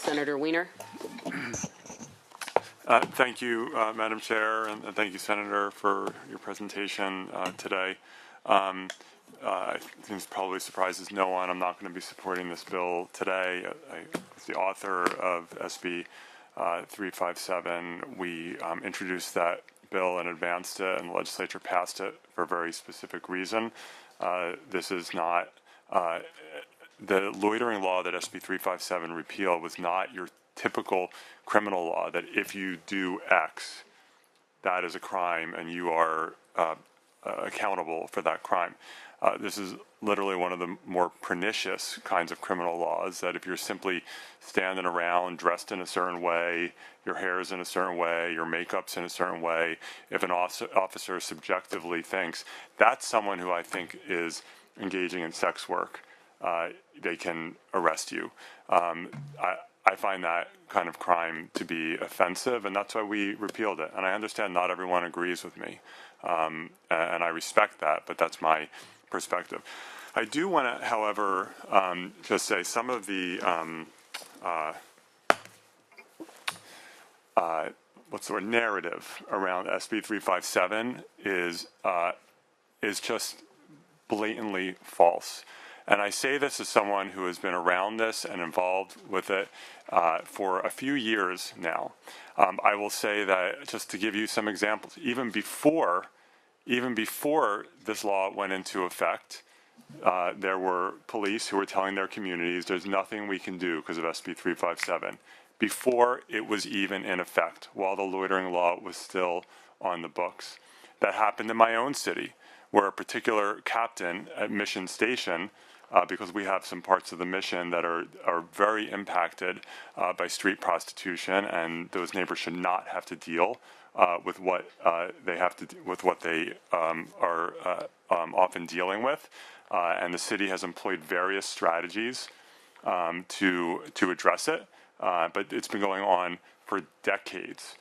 Senator Wiener. Thank you, Madam Chair, and thank you, Senator, for your presentation today. I think this probably surprises no one. I'm not going to be supporting this bill today. I was the author of SB 357. We introduced that bill and advanced it, and the legislature passed it for a very specific reason. This is not the loitering law that SB 357 repealed was not your typical criminal law that if you do X, that is a crime and you are accountable for that crime. This is literally one of the more pernicious kinds of criminal laws that if you're simply standing around dressed in a certain way, your hair is in a certain way, your makeup's in a certain way, if an officer subjectively thinks that's someone who I think is engaging in sex work, they can arrest you. I find that kind of crime to be offensive, and that's why we repealed it. And I understand not everyone agrees with me, and I respect that, but that's my perspective. I do want to, however, just say some of the what's the word, narrative around SB 357 is just blatantly false. And I say this as someone who has been around this and involved with it for a few years now. I will say that, just to give you some examples, even before this law went into effect, there were police who were telling their communities there's nothing we can do because of SB 357, before it was even in effect, while the loitering law was still on the books. That happened in my own city, where a particular captain at Mission Station, because we have some parts of the mission that are very impacted by street prostitution, and those neighbors should not have to deal with what they have to with what they are often dealing with, and the city has employed various strategies to address it, but it's been going on for decades.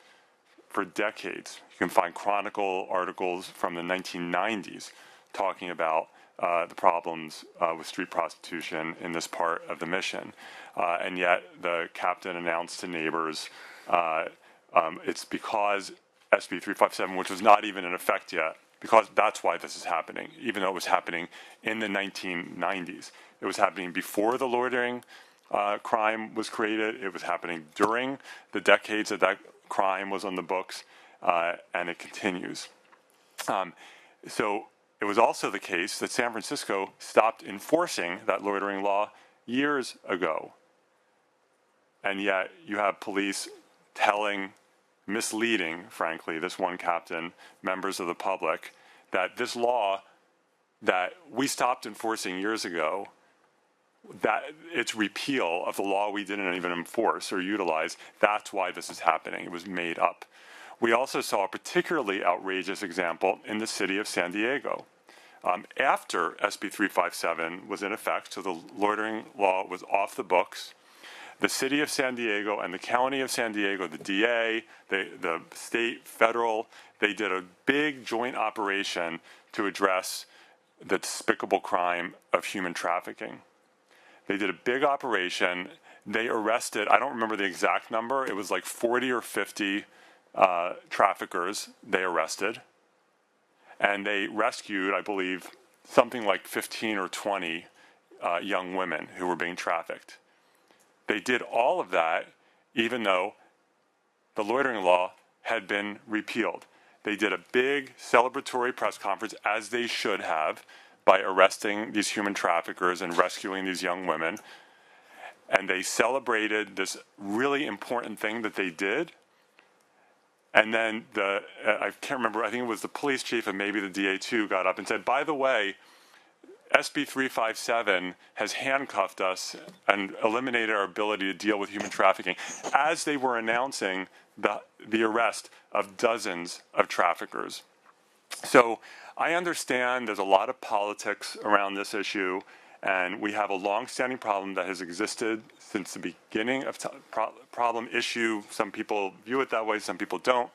For decades, you can find Chronicle articles from the 1990s talking about the problems with street prostitution in this part of the mission. And yet the captain announced to neighbors it's because SB 357, which was not even in effect yet, because that's why this is happening, even though it was happening in the 1990s. It was happening before the loitering crime was created. It was happening during the decades that crime was on the books, and it continues. So it was also the case that San Francisco stopped enforcing that loitering law years ago. And yet you have police misleading, frankly, this one captain, members of the public, that this law that we stopped enforcing years ago, that its repeal of the law we didn't even enforce or utilize, that's why this is happening. It was made up. We also saw a particularly outrageous example in the city of San Diego. After SB 357 was in effect, so the loitering law was off the books, the city of San Diego and the county of San Diego, the DA, the state, federal, they did a big joint operation to address the despicable crime of human trafficking. They did a big operation. They arrested, I don't remember the exact number, it was like 40 or 50 traffickers they arrested. And they rescued, I believe, something like 15 or 20 young women who were being trafficked. They did all of that even though the loitering law had been repealed. They did a big celebratory press conference, as they should have, by arresting these human traffickers and rescuing these young women. And they celebrated this really important thing that they did. And then I can't remember, I think it was the police chief and maybe the DA too got up and said, by the way, SB 357 has handcuffed us and eliminated our ability to deal with human trafficking, as they were announcing the arrest of dozens of traffickers. So I understand there's a lot of politics around this issue, and we have a long-standing problem that has existed since the beginning of problem issue. Some people view it that way, some people don't.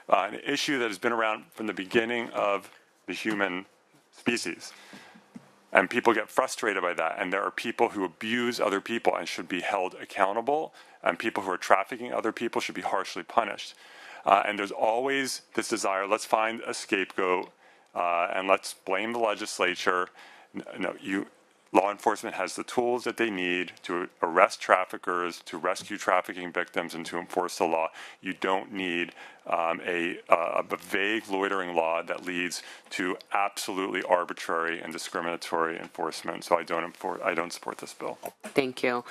An issue that has been around from the beginning of the human species. And people get frustrated by that. And there are people who abuse other people and should be held accountable. And people who are trafficking other people should be harshly punished. And there's always this desire, let's find a scapegoat and let's blame the legislature. No, law enforcement has the tools that they need to arrest traffickers, to rescue trafficking victims, and to enforce the law. You don't need a vague loitering law that leads to absolutely arbitrary and discriminatory enforcement. So I don't support this bill. Thank you.